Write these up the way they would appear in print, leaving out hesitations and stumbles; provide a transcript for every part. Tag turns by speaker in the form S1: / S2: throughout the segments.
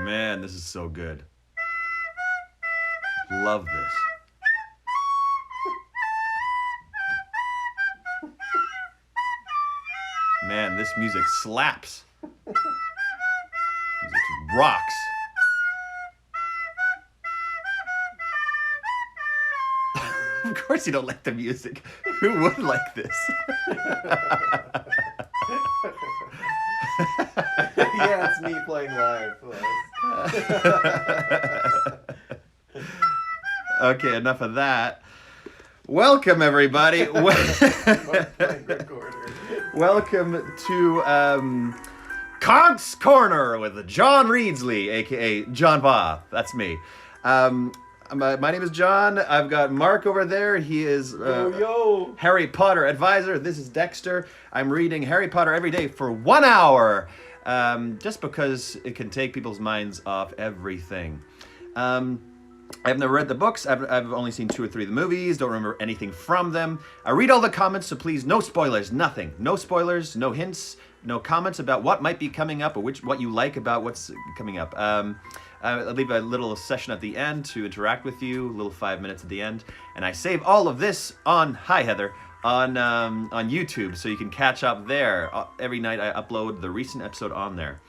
S1: Man, this is so good. Love this. Man, this music slaps. Music rocks. Of course you don't like the music. Who would like this?
S2: Yeah, it's me playing live.
S1: Okay, enough of that. Welcome, everybody. Welcome to Conk's Corner with John Reedsley, a.k.a. John Voth. That's me. My name is John. I've got Mark over there. He is Harry Potter advisor. This is Dexter. I'm reading Harry Potter every day for 1 hour, just because it can take people's minds off everything. I've never read the books. I've only seen 2 or 3 of the movies. Don't remember anything from them. I read all the comments, so please, no spoilers, nothing. No spoilers, no hints, no comments about what might be coming up or what you like about what's coming up. I'll leave a little session at the end to interact with you, a little 5 minutes at the end. And I save all of this on, hi Heather, on YouTube, so you can catch up there. Every night I upload the recent episode on there.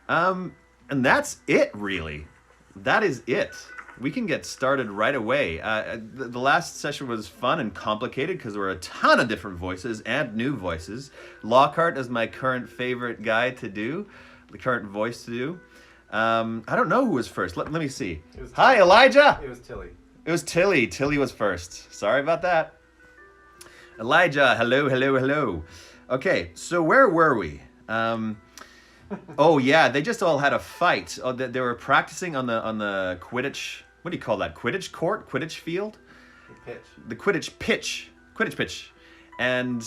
S1: And that's it, really. That is it. We can get started right away. The last session was fun and complicated because there were a ton of different voices and new voices. Lockhart is my current favorite guy to do, the current voice to do. I don't know who was first. Let me see. Hi, Elijah.
S2: It was Tilly.
S1: It was Tilly. Tilly was first. Sorry about that. Elijah, hello. Okay, so where were we? Oh yeah, they just all had a fight. Oh, they were practicing on the Quidditch. What do you call that? Quidditch court? Quidditch field? The Quidditch pitch. Quidditch pitch. And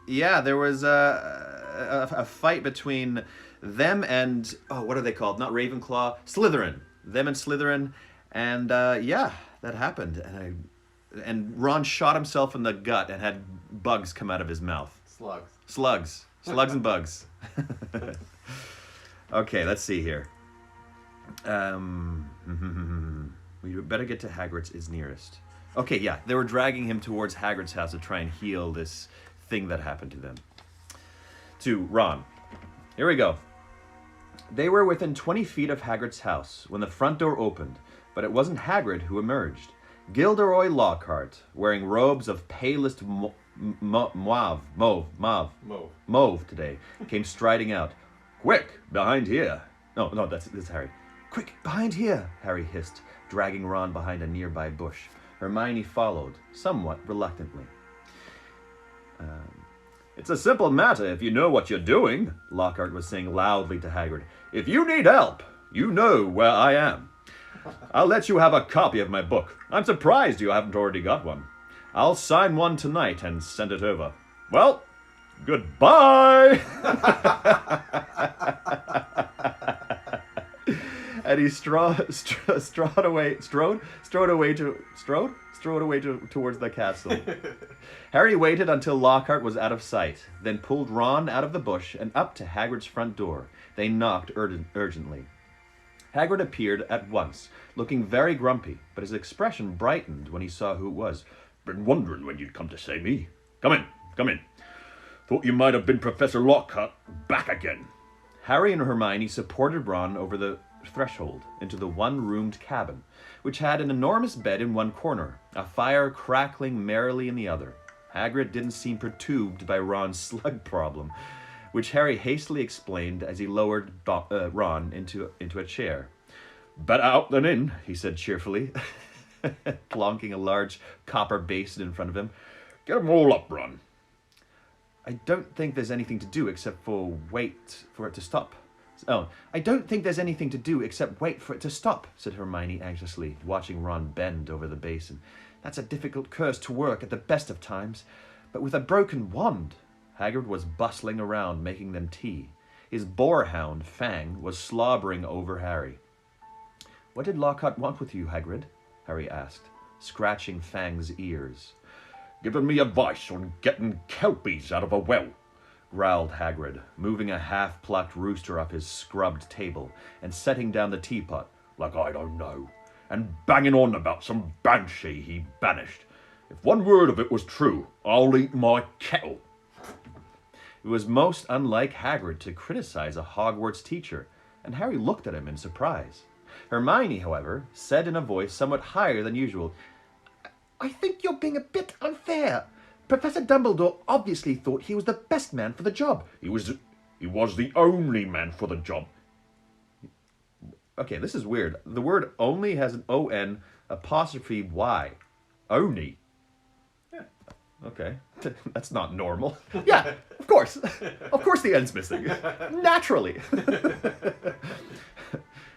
S1: yeah, there was a fight between them and, what are they called? Not Ravenclaw, Slytherin. Them and Slytherin. And yeah, that happened. And Ron shot himself in the gut and had bugs come out of his mouth. Slugs and bugs. Okay, let's see here. We better get to Hagrid's is nearest. Okay, yeah, they were dragging him towards Hagrid's house to try and heal this thing that happened to them. To Ron. Here we go. They were within 20 feet of Hagrid's house when the front door opened, but it wasn't Hagrid who emerged. Gilderoy Lockhart, wearing robes of palest mauve today, came striding out. Quick, behind here. No, that's Harry. Quick, behind here, Harry hissed, dragging Ron behind a nearby bush. Hermione followed, somewhat reluctantly. It's a simple matter if you know what you're doing, Lockhart was saying loudly to Hagrid. If you need help, you know where I am. I'll let you have a copy of my book. I'm surprised you haven't already got one. I'll sign one tonight and send it over. Well, goodbye! And he strode away towards the castle. Harry waited until Lockhart was out of sight, then pulled Ron out of the bush and up to Hagrid's front door. They knocked urgently. Hagrid appeared at once, looking very grumpy, but his expression brightened when he saw who it was. Been wondering when you'd come to see me. Come in. Thought you might have been Professor Lockhart back again. Harry and Hermione supported Ron over the threshold into the one-roomed cabin, which had an enormous bed in one corner, a fire crackling merrily in the other. Hagrid didn't seem perturbed by Ron's slug problem, which Harry hastily explained as he lowered Ron into a chair. Better out than in, he said cheerfully, plonking a large copper basin in front of him. Get 'em all up, Ron. I don't think there's anything to do except wait for it to stop. I don't think there's anything to do except wait for it to stop, said Hermione anxiously, watching Ron bend over the basin. That's a difficult curse to work at the best of times, but with a broken wand. Hagrid was bustling around, making them tea. His boarhound, Fang, was slobbering over Harry. What did Lockhart want with you, Hagrid? Harry asked, scratching Fang's ears. Giving me advice on getting kelpies out of a well. growled Hagrid, moving a half-plucked rooster off his scrubbed table and setting down the teapot. "Like I don't know. And banging on about some banshee he banished. If one word of it was true, I'll eat my kettle." It was most unlike Hagrid to criticize a Hogwarts teacher, and Harry looked at him in surprise. Hermione, however, said in a voice somewhat higher than usual, "I think you're being a bit unfair. Professor Dumbledore obviously thought he was the best man for the job."
S3: He was the only man for the job.
S1: Okay, this is weird. The word only has an O-N apostrophe Y. Only.
S2: Yeah.
S1: Okay. That's not normal. Yeah, of course. Of course the N's missing. Naturally.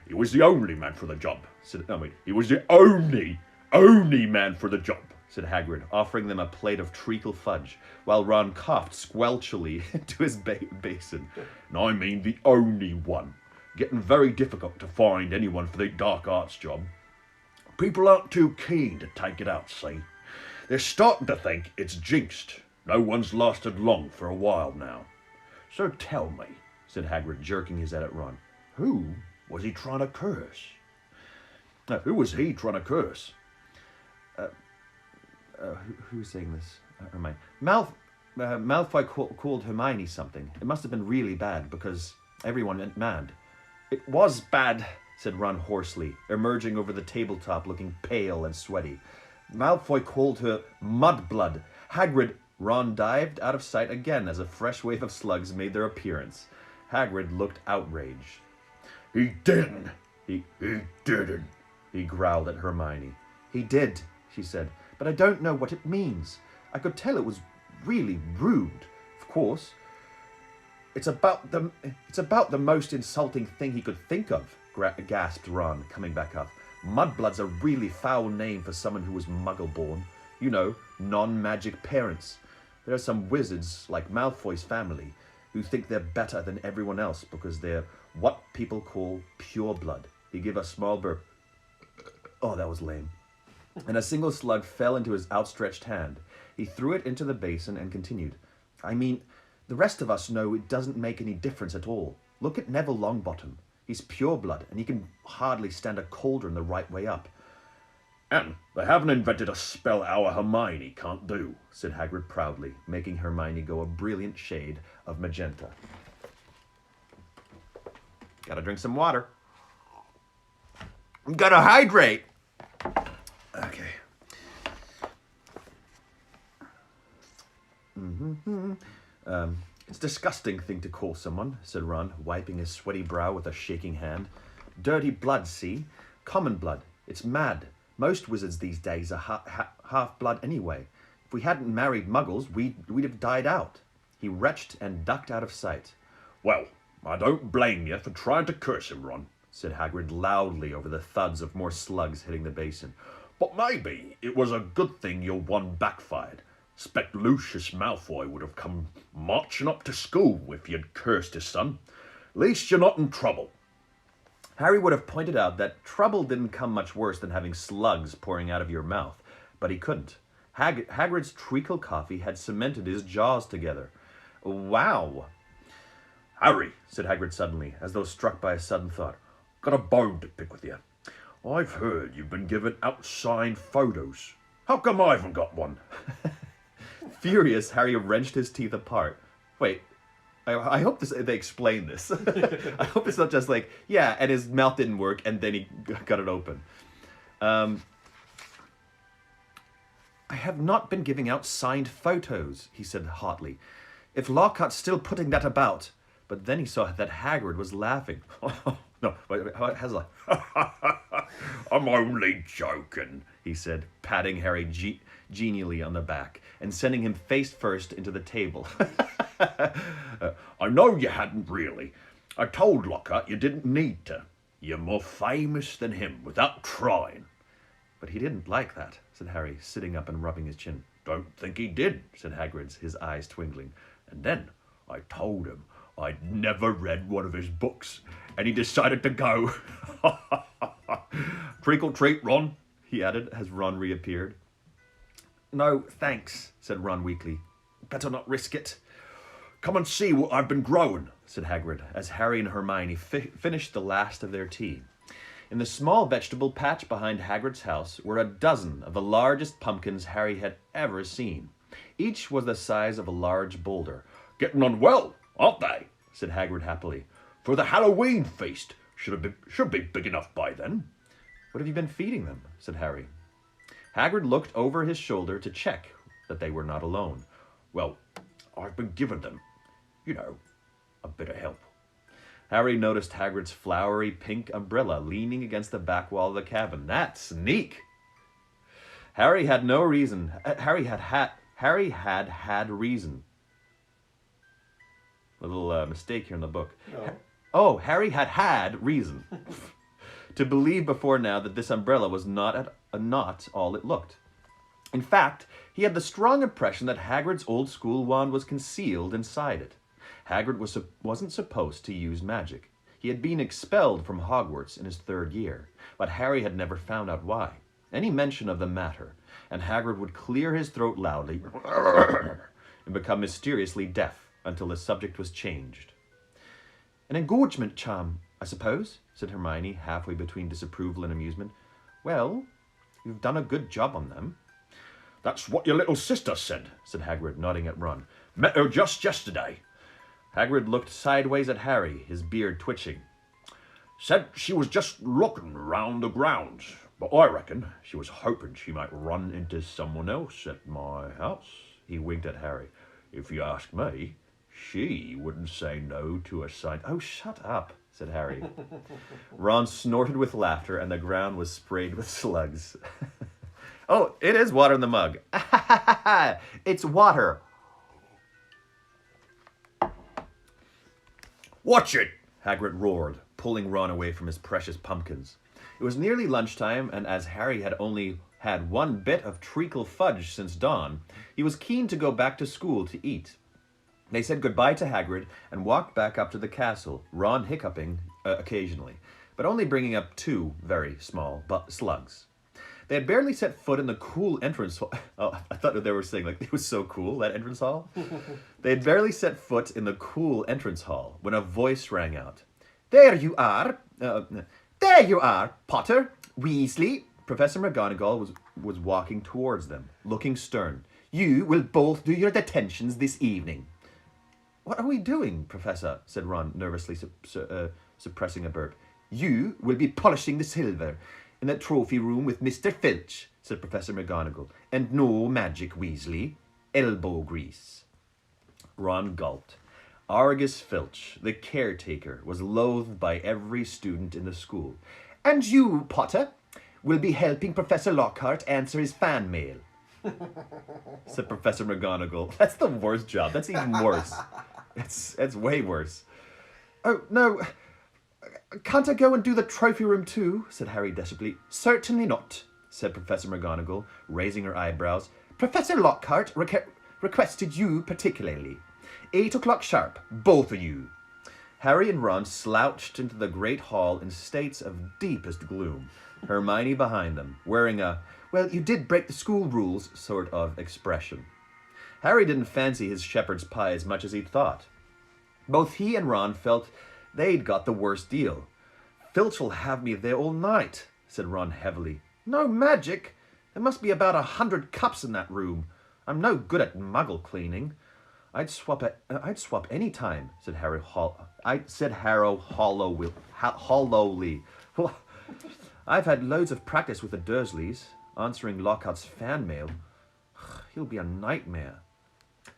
S3: He was the only man for the job. He was the only man for the job,
S1: said Hagrid, offering them a plate of treacle fudge, while Ron coughed squelchily into his basin.
S3: And I mean the only one. Getting very difficult to find anyone for the dark arts job. People aren't too keen to take it out, see? They're starting to think it's jinxed. No one's lasted long for a while now. So tell me, said Hagrid, jerking his head at Ron, who was he trying to curse? Who was he trying to curse?
S1: Who's saying this? Hermione. Malfoy called Hermione something. It must have been really bad because everyone went mad. It was bad, said Ron hoarsely, emerging over the tabletop looking pale and sweaty. Malfoy called her Mudblood. Hagrid. Ron dived out of sight again as a fresh wave of slugs made their appearance. Hagrid looked outraged.
S3: He didn't. He didn't.
S1: He growled at Hermione. He did, she said, but I don't know what it means. I could tell it was really rude. Of course. It's about the most insulting thing he could think of, gasped Ron, coming back up. Mudblood's a really foul name for someone who was muggle-born. You know, non-magic parents. There are some wizards, like Malfoy's family, who think they're better than everyone else because they're what people call pure blood. He gave a small burp. Oh, that was lame. And a single slug fell into his outstretched hand. He threw it into the basin and continued. I mean, the rest of us know it doesn't make any difference at all. Look at Neville Longbottom. He's pure blood, and he can hardly stand a cauldron the right way up.
S3: And they haven't invented a spell our Hermione can't do, said Hagrid proudly, making Hermione go a brilliant shade of magenta.
S1: Gotta drink some water. Gotta hydrate. Okay. It's a disgusting thing to call someone, said Ron, wiping his sweaty brow with a shaking hand. Dirty blood, see? Common blood. It's mad. Most wizards these days are half-blood anyway. If we hadn't married muggles, we'd have died out. He retched and ducked out of sight.
S3: Well, I don't blame you for trying to curse him, Ron, said Hagrid loudly over the thuds of more slugs hitting the basin. But maybe it was a good thing your one backfired. Expect Lucius Malfoy would have come marching up to school if you'd cursed his son. At least you're not in trouble.
S1: Harry would have pointed out that trouble didn't come much worse than having slugs pouring out of your mouth, but he couldn't. Hagrid's treacle coffee had cemented his jaws together. Wow.
S3: Harry, said Hagrid suddenly, as though struck by a sudden thought, got a bone to pick with you. I've heard you've been given out signed photos. How come I haven't got one?
S1: Furious, Harry wrenched his teeth apart. Wait, I hope they explain this. I hope it's not just like, yeah, and his mouth didn't work, and then he got it open. I have not been giving out signed photos, he said hotly. If Lockhart's still putting that about. But then he saw that Hagrid was laughing.
S3: No, how's that? I'm only joking,
S1: he said, patting Harry genially on the back and sending him face first into the table.
S3: I know you hadn't really. I told Lockhart you didn't need to. You're more famous than him without trying.
S1: But he didn't like that, said Harry, sitting up and rubbing his chin.
S3: Don't think he did, said Hagrid, his eyes twinkling. And then I told him I'd never read one of his books, and he decided to go. Trick or treat, Ron,
S1: he added as Ron reappeared. No, thanks, said Ron weakly. Better not risk it.
S3: Come and see what I've been growing,
S1: said Hagrid, as Harry and Hermione finished the last of their tea. In the small vegetable patch behind Hagrid's house were a dozen of the largest pumpkins Harry had ever seen. Each was the size of a large boulder.
S3: Getting on well, aren't they?
S1: said Hagrid happily.
S3: For the Halloween feast. Should be big enough by then.
S1: What have you been feeding them? said Harry. Hagrid looked over his shoulder to check that they were not alone.
S3: Well, I've been giving them, a bit of help.
S1: Harry noticed Hagrid's flowery pink umbrella leaning against the back wall of the cabin. That's sneak. Harry had no reason. Harry had reason. A little mistake here in the book.
S2: No.
S1: Harry had reason to believe before now that this umbrella was not all it looked. In fact, he had the strong impression that Hagrid's old school wand was concealed inside it. Hagrid wasn't supposed to use magic. He had been expelled from Hogwarts in his 3rd year, but Harry had never found out why. Any mention of the matter, and Hagrid would clear his throat loudly and become mysteriously deaf until the subject was changed. An engorgement charm, I suppose, said Hermione, halfway between disapproval and amusement. Well, you've done a good job on them.
S3: That's what your little sister said Hagrid, nodding at Ron.
S1: Met her just yesterday. Hagrid looked sideways at Harry, his beard twitching.
S3: Said she was just looking round the grounds, but I reckon she was hoping she might run into someone else at my house.
S1: He winked at Harry.
S3: If you ask me, she wouldn't say no to a sight.
S1: Oh, shut up, said Harry. Ron snorted with laughter, and the ground was sprayed with slugs. Oh, it is water in the mug. It's water.
S3: Watch it,
S1: Hagrid roared, pulling Ron away from his precious pumpkins. It was nearly lunchtime, and as Harry had only had one bit of treacle fudge since dawn, he was keen to go back to school to eat. They said goodbye to Hagrid and walked back up to the castle, Ron hiccuping occasionally, but only bringing up 2 very small slugs. They had barely set foot in the cool entrance hall. Oh, I thought they were saying, like, it was so cool, that entrance hall. They had barely set foot in the cool entrance hall when a voice rang out. There you are, Potter, Weasley. Professor McGonagall was walking towards them, looking stern. You will both do your detentions this evening. What are we doing, Professor? Said Ron, nervously suppressing a burp. You will be polishing the silver in the trophy room with Mr. Filch, said Professor McGonagall. And no magic, Weasley. Elbow grease. Ron gulped. Argus Filch, the caretaker, was loathed by every student in the school. And you, Potter, will be helping Professor Lockhart answer his fan mail, said Professor McGonagall. That's the worst job. That's even worse. It's way worse. Oh, no. Can't I go and do the trophy room too? Said Harry desperately. Certainly not, said Professor McGonagall, raising her eyebrows. Professor Lockhart requested you particularly. 8 o'clock sharp, both of you. Harry and Ron slouched into the great hall in states of deepest gloom, Hermione behind them, wearing a, well, you did break the school rules sort of expression. Harry didn't fancy his shepherd's pie as much as he'd thought. Both he and Ron felt they'd got the worst deal. Filch will have me there all night, said Ron heavily. No magic. There must be about 100 cups in that room. I'm no good at muggle cleaning. I'd swap any time, said Harry hollowly. Well, I've had loads of practice with the Dursleys, answering Lockhart's fan mail. He'll be a nightmare.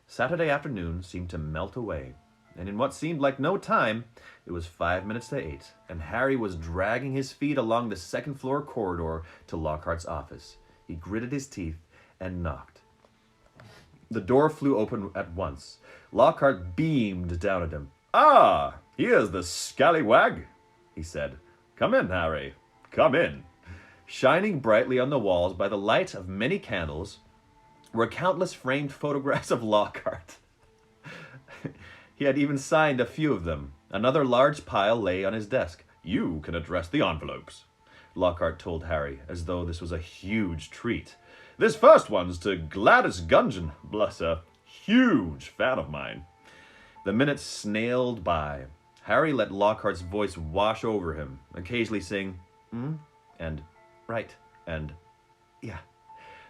S1: Saturday afternoon seemed to melt away, and in what seemed like no time, it was 5 minutes to 8, and Harry was dragging his feet along the second-floor corridor to Lockhart's office. He gritted his teeth and knocked. The door flew open at once. Lockhart beamed down at him. Ah, here's the scallywag, he said. Come in, Harry. Come in. Shining brightly on the walls by the light of many candles were countless framed photographs of Lockhart. He had even signed a few of them. Another large pile lay on his desk. You can address the envelopes, Lockhart told Harry, as though this was a huge treat. This first one's to Gladys Gungeon, bless her, huge fan of mine. The minutes snailed by. Harry let Lockhart's voice wash over him, occasionally saying, and right, and yeah.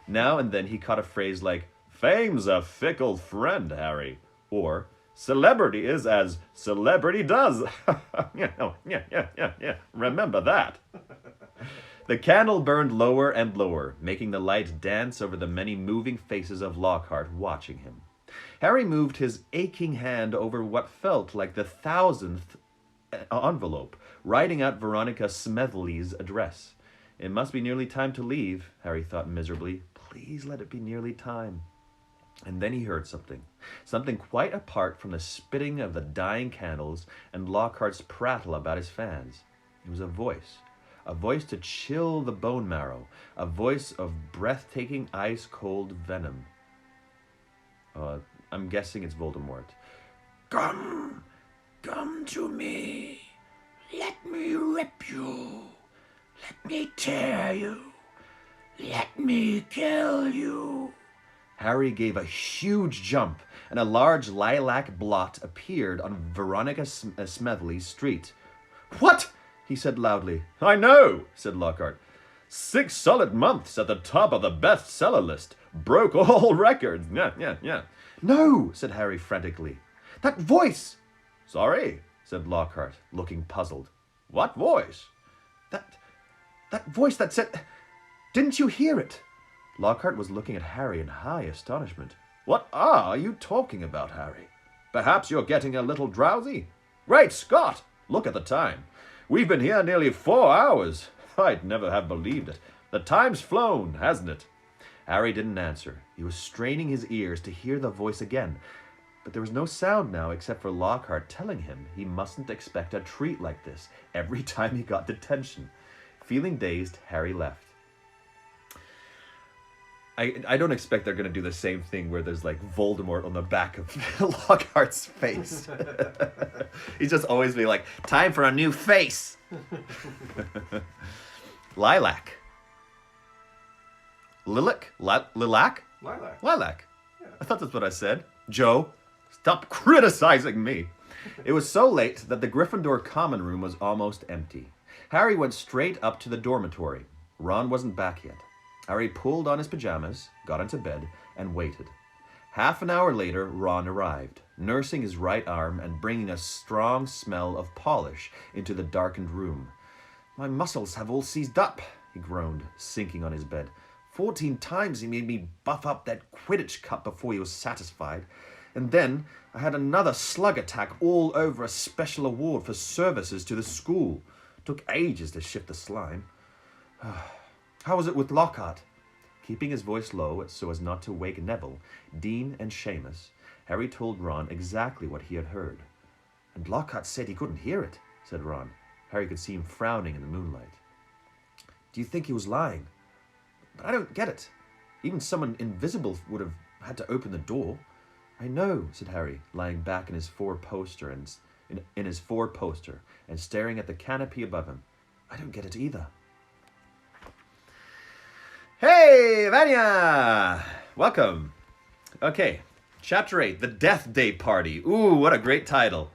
S1: Now and then he caught a phrase like, "Fame's a fickle friend, Harry," or "Celebrity is as celebrity does." Yeah. Remember that. The candle burned lower and lower, making the light dance over the many moving faces of Lockhart watching him. Harry moved his aching hand over what felt like the 1,000th envelope, writing out Veronica Smedley's address. It must be nearly time to leave, Harry thought miserably. Please let it be nearly time. And then he heard something. Something quite apart from the spitting of the dying candles and Lockhart's prattle about his fans. It was a voice. A voice to chill the bone marrow. A voice of breathtaking ice-cold venom. I'm guessing it's Voldemort. Come to me. Let me rip you. Let me tear you. Let me kill you. Harry gave a huge jump, and a large lilac blot appeared on Veronica Smedley's street. What? He said loudly. I know, said Lockhart. 6 solid months at the top of the bestseller list. Broke all records. Yeah. No, said Harry frantically. That voice! Sorry, said Lockhart, looking puzzled. What voice? That voice that said... Didn't you hear it? Lockhart was looking at Harry in high astonishment. What are you talking about, Harry? Perhaps you're getting a little drowsy? Great Scott! Look at the time. We've been here nearly 4 hours. I'd never have believed it. The time's flown, hasn't it? Harry didn't answer. He was straining his ears to hear the voice again. But there was no sound now except for Lockhart telling him he mustn't expect a treat like this every time he got detention. Feeling dazed, Harry left. I don't expect they're going to do the same thing where there's like Voldemort on the back of Lockhart's face. He's just always be like, time for a new face. Lilac. Lilac? Lilac?
S2: Lilac.
S1: Yeah. I thought that's what I said. Joe, stop criticizing me. It was so late that the Gryffindor common room was almost empty. Harry went straight up to the dormitory. Ron wasn't back yet. Harry pulled on his pajamas, got into bed, and waited. Half an hour later, Ron arrived, nursing his right arm and bringing a strong smell of polish into the darkened room. My muscles have all seized up, he groaned, sinking on his bed. 14 times he made me buff up that Quidditch cup before he was satisfied. And then I had another slug attack all over a special award for services to the school. Took ages to shift the slime. How was it with Lockhart? Keeping his voice low so as not to wake Neville, Dean, and Seamus, Harry told Ron exactly what he had heard. And Lockhart said he couldn't hear it, said Ron. Harry could see him frowning in the moonlight. Do you think he was lying? But I don't get it. Even someone invisible would have had to open the door. I know, said Harry, lying back in his four-poster and staring at the canopy above him. I don't get it either. Hey, Vanya! Welcome. Okay, Chapter 8, The Death Day Party. Ooh, what a great title.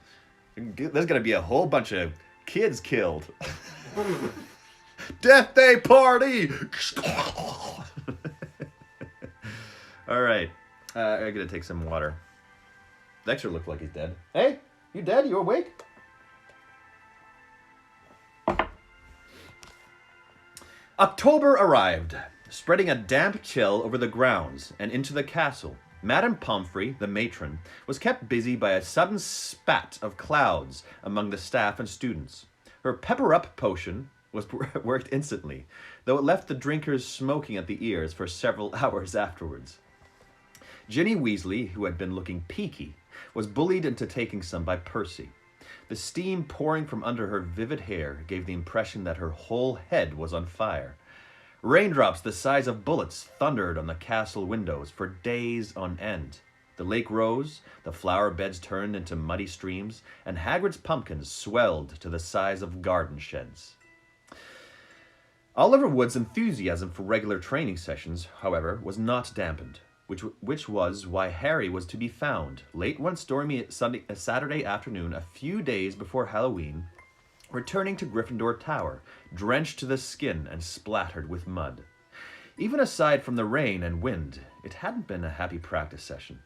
S1: There's going to be a whole bunch of kids killed. Death Day Party! All right, I'm going to take some water. Dexter looked like he's dead. Hey, you dead? You awake? October arrived, spreading a damp chill over the grounds and into the castle. Madame Pomfrey, the matron, was kept busy by a sudden spat of clouds among the staff and students. Her pepper-up potion was worked instantly, though it left the drinkers smoking at the ears for several hours afterwards. Ginny Weasley, who had been looking peaky, was bullied into taking some by Percy. The steam pouring from under her vivid hair gave the impression that her whole head was on fire. Raindrops the size of bullets thundered on the castle windows for days on end. The lake rose, the flower beds turned into muddy streams, and Hagrid's pumpkins swelled to the size of garden sheds. Oliver Wood's enthusiasm for regular training sessions, however, was not dampened. which was why Harry was to be found late one stormy Saturday afternoon, a few days before Halloween, returning to Gryffindor Tower, drenched to the skin and splattered with mud. Even aside from the rain and wind, it hadn't been a happy practice session.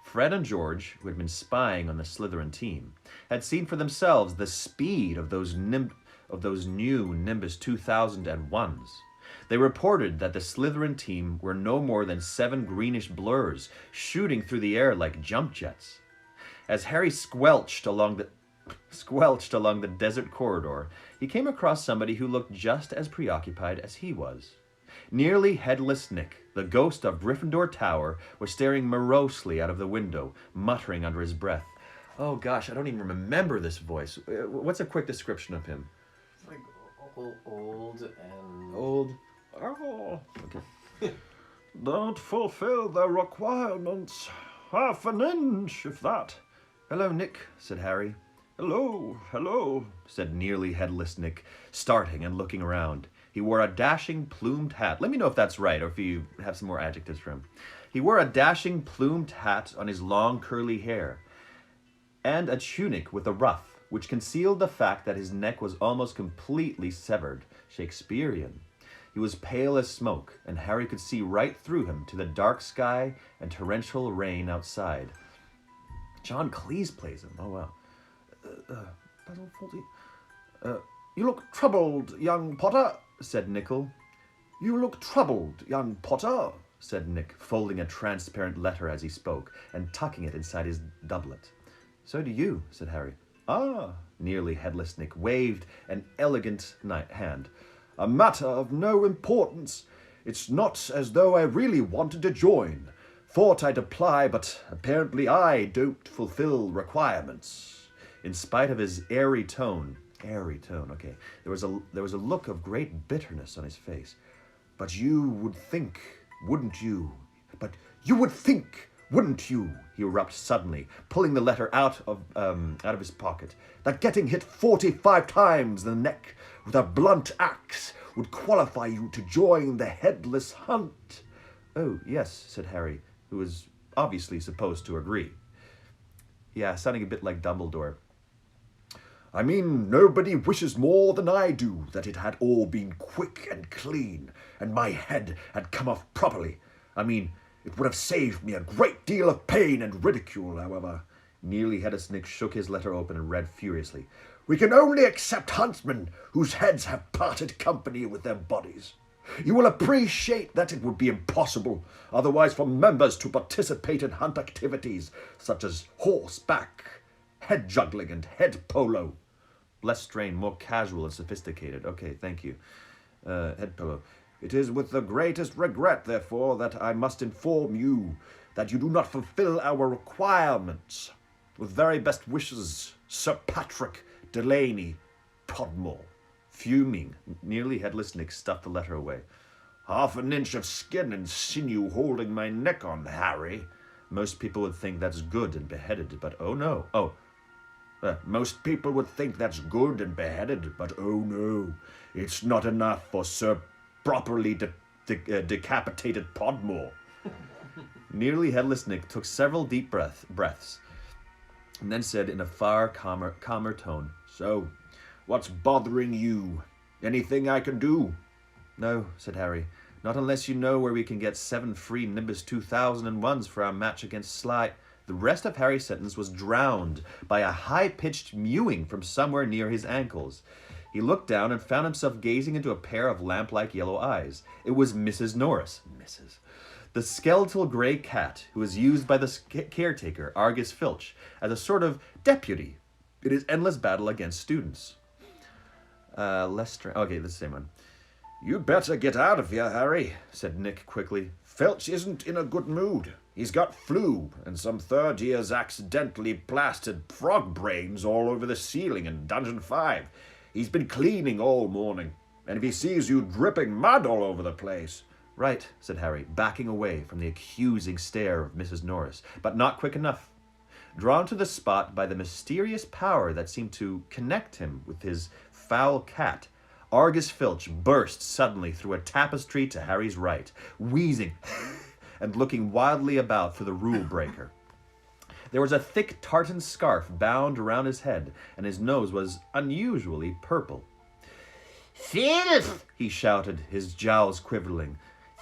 S1: Fred and George, who had been spying on the Slytherin team, had seen for themselves the speed of those new Nimbus 2001s. They reported that the Slytherin team were no more than 7 greenish blurs shooting through the air like jump jets. As Harry squelched along the desert corridor, he came across somebody who looked just as preoccupied as he was. Nearly headless Nick, the ghost of Gryffindor Tower, was staring morosely out of the window, muttering under his breath. Oh gosh, I don't even remember this voice. What's a quick description of him?
S2: It's like old and...
S1: Old.
S3: Oh, okay. Don't fulfill their requirements. Half an inch, if that.
S1: Hello, Nick, said Harry.
S3: Hello,
S1: said nearly headless Nick, starting and looking around. He wore a dashing plumed hat. Let me know if that's right, or if you have some more adjectives for him. He wore a dashing plumed hat on his long curly hair, and a tunic with a ruff, which concealed the fact that his neck was almost completely severed. Shakespearean. He was pale as smoke, and Harry could see right through him to the dark sky and torrential rain outside. John Cleese plays him. Oh, wow. Basil Fawlty.
S3: You look troubled, young Potter, said Nickel.
S1: You look troubled, young Potter, said Nick, folding a transparent letter as he spoke, and tucking it inside his doublet. So do you, said Harry. Ah, nearly headless Nick waved an elegant hand.
S3: A matter of no importance. It's not as though I really wanted to join. Thought I'd apply, but apparently I don't fulfill requirements.
S1: In spite of his airy tone, okay, there was a look of great bitterness on his face.
S3: But you would think, wouldn't you? But you would think, wouldn't you?
S1: He erupted suddenly, pulling the letter out of his pocket.
S3: That getting hit 45 times in the neck with a blunt axe would qualify you to join the Headless Hunt.
S1: Oh, yes, said Harry, who was obviously supposed to agree. Yeah, sounding a bit like Dumbledore.
S3: I mean, nobody wishes more than I do that it had all been quick and clean, and my head had come off properly. I mean, it would have saved me a great deal of pain and ridicule, however.
S1: Nearly headless Nick shook his letter open and read furiously.
S3: We can only accept huntsmen whose heads have parted company with their bodies. You will appreciate that it would be impossible otherwise for members to participate in hunt activities such as horseback, head juggling, and head polo.
S1: Less strained, more casual and sophisticated. Okay, thank you. Head polo.
S3: It is with the greatest regret, therefore, that I must inform you that you do not fulfill our requirements. With very best wishes, Sir Patrick Delaney Podmore.
S1: Fuming, nearly headless Nick stuffed the letter away.
S3: Half an inch of skin and sinew holding my neck on, Harry.
S1: Most people would think that's good and beheaded, but oh no.
S3: Most people would think that's good and beheaded, but oh no. It's not enough for Sir properly decapitated Podmore.
S1: Nearly headless Nick took several deep breaths, and then said in a far calmer tone,
S3: So, what's bothering you? Anything I can do?
S1: No, said Harry. Not unless you know where we can get 7 free Nimbus 2001s for our match against Sly. The rest of Harry's sentence was drowned by a high-pitched mewing from somewhere near his ankles. He looked down and found himself gazing into a pair of lamp-like yellow eyes. It was Mrs. Norris. The skeletal grey cat who was used by the caretaker, Argus Filch, as a sort of deputy in his endless battle against students. Okay, the same one.
S3: You'd better get out of here, Harry, said Nick quickly. Filch isn't in a good mood. He's got flu, and some third years accidentally plastered frog brains all over the ceiling in Dungeon 5. He's been cleaning all morning, and if he sees you dripping mud all over the place...
S1: Right, said Harry, backing away from the accusing stare of Mrs. Norris, but not quick enough. Drawn to the spot by the mysterious power that seemed to connect him with his foul cat, Argus Filch burst suddenly through a tapestry to Harry's right, wheezing and looking wildly about for the rule breaker. There was a thick tartan scarf bound around his head, and his nose was unusually purple.
S4: Filth!
S1: He shouted, his jowls quivering.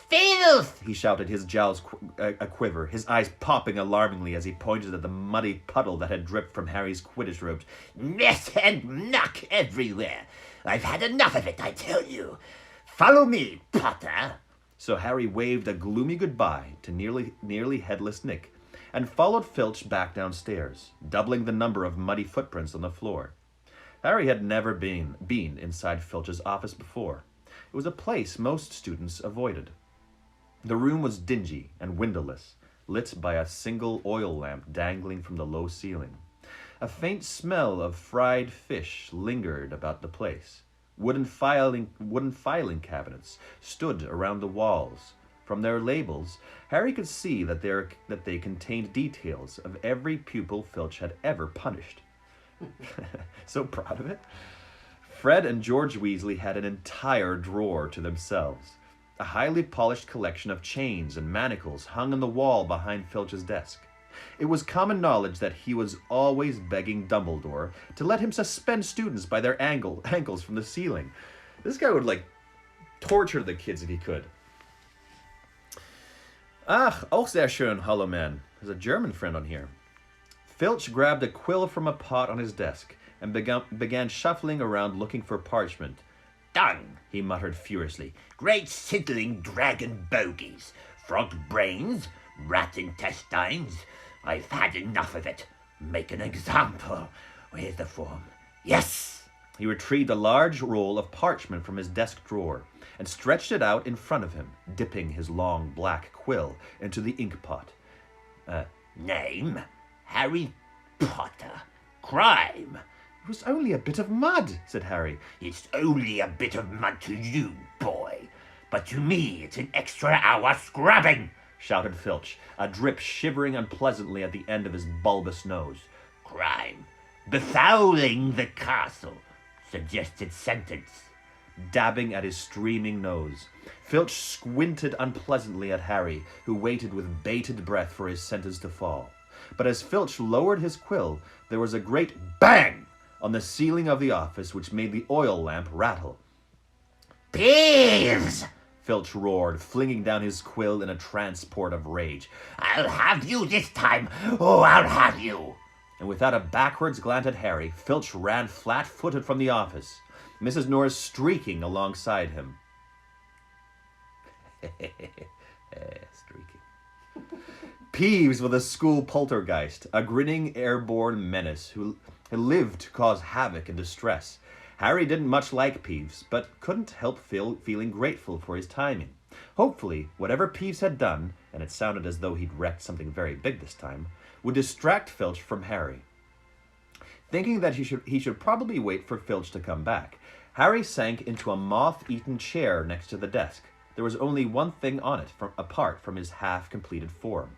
S4: Filth!
S1: He shouted, his jowls a quiver, his eyes popping alarmingly as he pointed at the muddy puddle that had dripped from Harry's Quidditch robes.
S4: Mess and muck everywhere. I've had enough of it, I tell you. Follow me, Potter.
S1: So Harry waved a gloomy goodbye to nearly headless Nick, and followed Filch back downstairs, doubling the number of muddy footprints on the floor. Harry had never been inside Filch's office before. It was a place most students avoided. The room was dingy and windowless, lit by a single oil lamp dangling from the low ceiling. A faint smell of fried fish lingered about the place. Wooden filing cabinets stood around the walls. From their labels, Harry could see that they contained details of every pupil Filch had ever punished. So proud of it. Fred and George Weasley had an entire drawer to themselves. A highly polished collection of chains and manacles hung on the wall behind Filch's desk. It was common knowledge that he was always begging Dumbledore to let him suspend students by their ankles from the ceiling. This guy would, torture the kids if he could. Ach, auch sehr schön, Hollow Man. There's a German friend on here. Filch grabbed a quill from a pot on his desk and began shuffling around looking for parchment.
S4: Done, he muttered furiously. Great sizzling dragon bogies. Frog brains, rat intestines. I've had enough of it. Make an example. Where's the form? Yes!
S1: He retrieved a large roll of parchment from his desk drawer and stretched it out in front of him, dipping his long black quill into the ink pot.
S4: Name? Harry Potter. Crime?
S1: It was only a bit of mud, said Harry.
S4: It's only a bit of mud to you, boy. But to me, it's an extra hour scrubbing,
S1: shouted Filch, a drip shivering unpleasantly at the end of his bulbous nose.
S4: Crime. Befouling the castle. Suggested sentence.
S1: Dabbing at his streaming nose, Filch squinted unpleasantly at Harry, who waited with bated breath for his sentence to fall. But as Filch lowered his quill, there was a great bang on the ceiling of the office which made the oil lamp rattle.
S4: Peeves!
S1: Filch roared, flinging down his quill in a transport of rage.
S4: I'll have you this time! Oh, I'll have you!
S1: And without a backwards glance at Harry, Filch ran flat-footed from the office, Mrs. Norris streaking alongside him. Streaking. Peeves was a school poltergeist, a grinning airborne menace who lived to cause havoc and distress. Harry didn't much like Peeves, but couldn't help feeling grateful for his timing. Hopefully, whatever Peeves had done, and it sounded as though he'd wrecked something very big this time, would distract Filch from Harry. Thinking that he should probably wait for Filch to come back, Harry sank into a moth-eaten chair next to the desk. There was only one thing on it, apart from his half-completed form.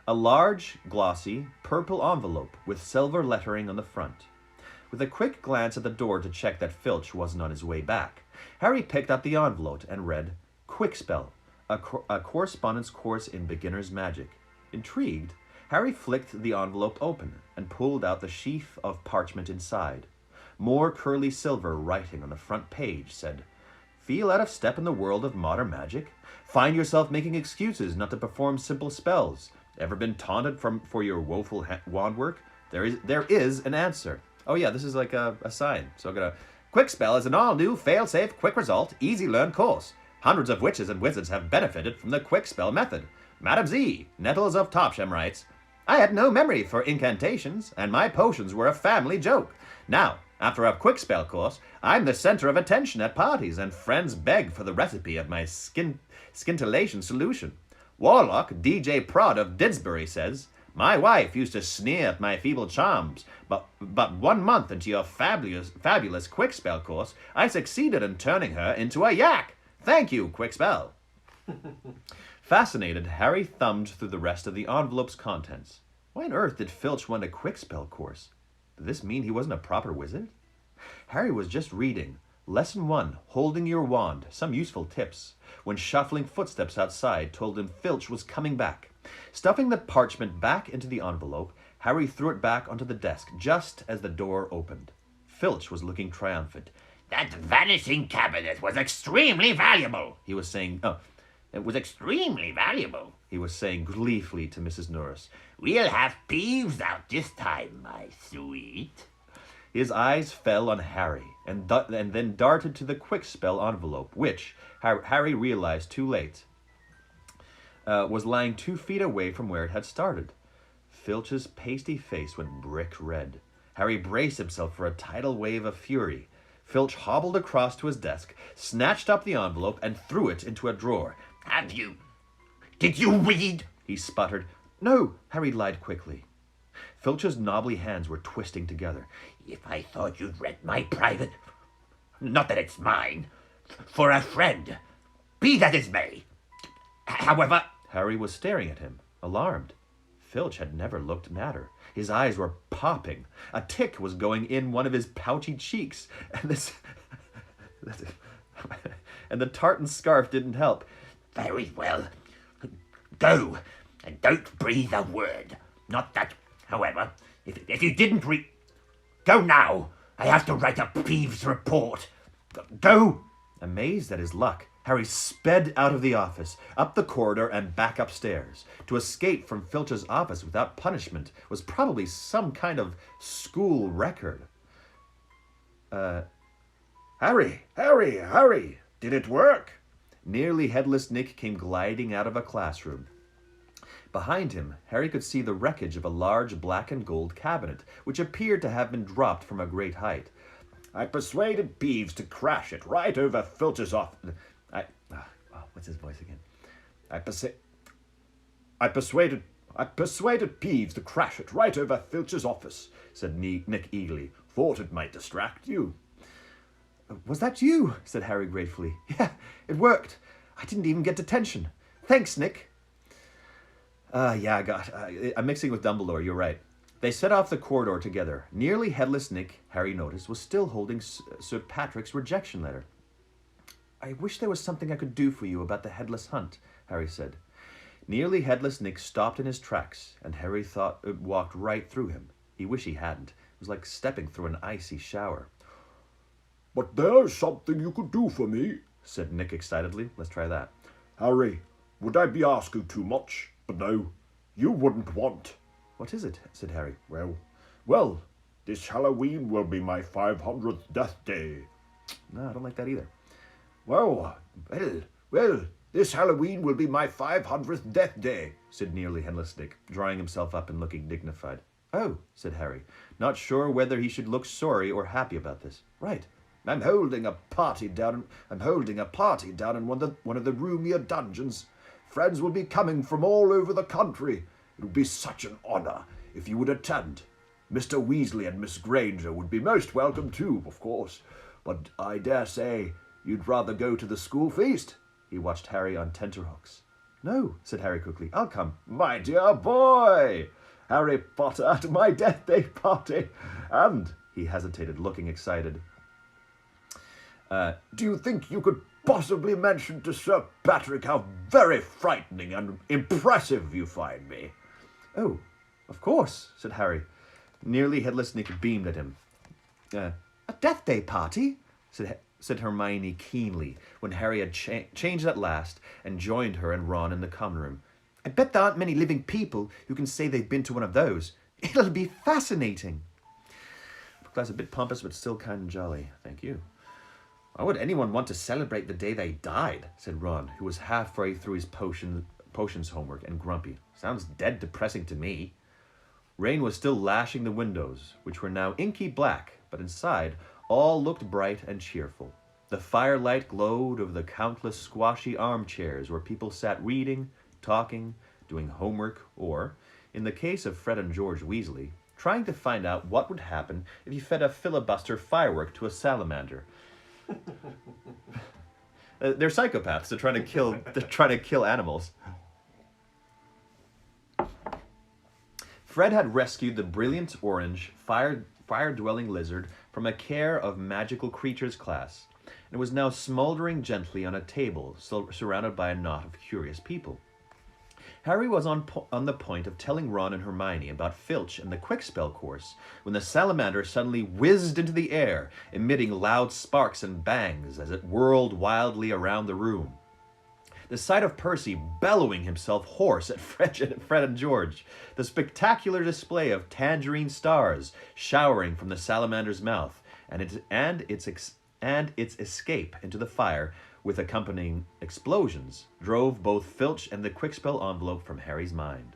S1: A large, glossy, purple envelope with silver lettering on the front. With a quick glance at the door to check that Filch wasn't on his way back, Harry picked up the envelope and read, Quick Spell, a correspondence course in beginner's magic. Intrigued, Harry flicked the envelope open and pulled out the sheaf of parchment inside. More curly silver writing on the front page said, Feel out of step in the world of modern magic? Find yourself making excuses not to perform simple spells? Ever been taunted for your woeful wand work? There is an answer. Oh yeah, this is like a sign. So I'm gonna... Quick Spell is an all-new, fail-safe, quick result, easy-learn course. Hundreds of witches and wizards have benefited from the Quick Spell method. Madam Z, Nettles of Topsham writes, I had no memory for incantations, and my potions were a family joke. Now, after a Quick Spell course, I'm the center of attention at parties, and friends beg for the recipe of my scintillation solution. Warlock DJ Prod of Didsbury says, My wife used to sneer at my feeble charms, but 1 month into your fabulous Quick Spell course, I succeeded in turning her into a yak. Thank you, Quick Spell. Fascinated, Harry thumbed through the rest of the envelope's contents. Why on earth did Filch want a Quick Spell course? Did this mean he wasn't a proper wizard? Harry was just reading, Lesson 1, Holding Your Wand. Some useful tips. When shuffling footsteps outside told him Filch was coming back. Stuffing the parchment back into the envelope, Harry threw it back onto the desk just as the door opened. Filch was looking triumphant.
S4: That vanishing cabinet was extremely valuable,
S1: He was saying,
S4: It was extremely valuable.
S1: he was saying gleefully to Mrs. Norris.
S4: We'll have Peeves out this time, my sweet.
S1: His eyes fell on Harry, and then darted to the quick spell envelope, which, Harry realized too late, was lying 2 feet away from where it had started. Filch's pasty face went brick red. Harry braced himself for a tidal wave of fury. Filch hobbled across to his desk, snatched up the envelope, and threw it into a drawer.
S4: Did you read?
S1: He sputtered. No, Harry lied quickly. Filch's knobbly hands were twisting together.
S4: If I thought you'd read my private, not that it's mine, for a friend, be that as may. However,
S1: Harry was staring at him, alarmed. Filch had never looked madder. His eyes were popping. A tick was going in one of his pouchy cheeks, and the tartan scarf didn't help.
S4: very well. Go, and don't breathe a word. Not that, however, if you didn't read... Go now. I have to write a Peeves report. Go.
S1: Amazed at his luck, Harry sped out of the office, up the corridor, and back upstairs. To escape from Filch's office without punishment was probably some kind of school record.
S3: Harry! Did it work?
S1: Nearly headless Nick came gliding out of a classroom. Behind him, Harry could see the wreckage of a large black and gold cabinet, which appeared to have been dropped from a great height.
S3: I persuaded Peeves to crash it right over Filch's office.
S1: What's his voice again?
S3: I persuaded Peeves to crash it right over Filch's office, said Nick eagerly. Thought it might distract you.
S1: Was that you? Said Harry gratefully. Yeah, it worked. I didn't even get detention. Thanks, Nick. I'm mixing with Dumbledore, you're right. They set off the corridor together. Nearly headless Nick, Harry noticed, was still holding Sir Patrick's rejection letter. I wish there was something I could do for you about the headless hunt, Harry said. Nearly headless Nick stopped in his tracks, and Harry thought it walked right through him. He wished he hadn't. It was like stepping through an icy shower.
S3: But there's something you could do for me,
S1: said Nick excitedly. Let's try that.
S3: Harry, would I be asking too much? But no, you wouldn't want.
S1: What is it? Said Harry.
S3: Well, this Halloween will be my 500th death day.
S1: No, I don't like that either.
S3: Well, this Halloween will be my 500th death day, said Nearly Headless Nick,
S1: drawing himself up and looking dignified. Oh, said Harry, not sure whether he should look sorry or happy about this. Right.
S3: I'm holding a party down in one of the roomier dungeons. Friends will be coming from all over the country. It would be such an honor if you would attend. Mr. Weasley and Miss Granger would be most welcome too, of course. But I dare say you'd rather go to the school feast.
S1: He watched Harry on tenterhooks. No, said Harry quickly. I'll come.
S3: My dear boy! Harry Potter at my death day party. And,
S1: he hesitated, looking excited.
S3: Do you think you could possibly mention to Sir Patrick how very frightening and impressive you find me?
S1: Oh, of course, said Harry. Nearly Headless Nick beamed at him. A death day party? said Hermione keenly, when Harry had changed at last and joined her and Ron in the common room. I bet there aren't many living people who can say they've been to one of those. It'll be fascinating. Class a bit pompous, but still kind of jolly. Thank you. Why would anyone want to celebrate the day they died? Said Ron, who was halfway through his potions homework and grumpy. Sounds dead depressing to me. Rain was still lashing the windows, which were now inky black, but inside all looked bright and cheerful. The firelight glowed over the countless squashy armchairs where people sat reading, talking, doing homework, or, in the case of Fred and George Weasley, trying to find out what would happen if you fed a filibuster firework to a salamander. They're psychopaths. They're trying to kill animals. Fred had rescued the brilliant orange fire-dwelling lizard from a care of magical creatures class. and was now smoldering gently on a table surrounded by a knot of curious people. Harry was on the point of telling Ron and Hermione about Filch and the Quickspell course when the salamander suddenly whizzed into the air, emitting loud sparks and bangs as it whirled wildly around the room. The sight of Percy bellowing himself hoarse at Fred and George, the spectacular display of tangerine stars showering from the salamander's mouth, and its escape into the fire with accompanying explosions, drove both Filch and the Quickspell envelope from Harry's mind.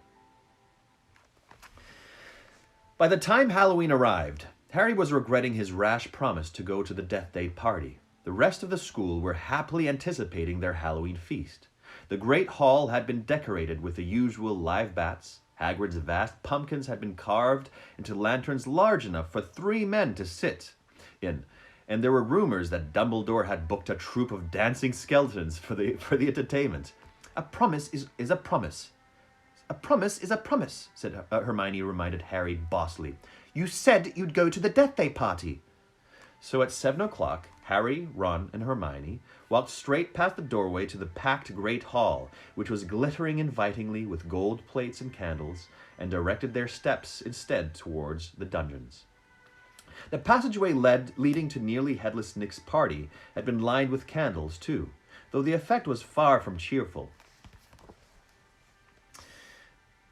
S1: By the time Halloween arrived, Harry was regretting his rash promise to go to the Death Day party. The rest of the school were happily anticipating their Halloween feast. The great hall had been decorated with the usual live bats. Hagrid's vast pumpkins had been carved into lanterns large enough for 3 men to sit in, and there were rumors that Dumbledore had booked a troupe of dancing skeletons for the entertainment. A promise is a promise. A promise is a promise, said Hermione reminded Harry bossily. You said you'd go to the Death Day party. So at 7 o'clock, Harry, Ron, and Hermione walked straight past the doorway to the packed great hall, which was glittering invitingly with gold plates and candles, and directed their steps instead towards the dungeons. The passageway leading to Nearly Headless Nick's party had been lined with candles, too, though the effect was far from cheerful.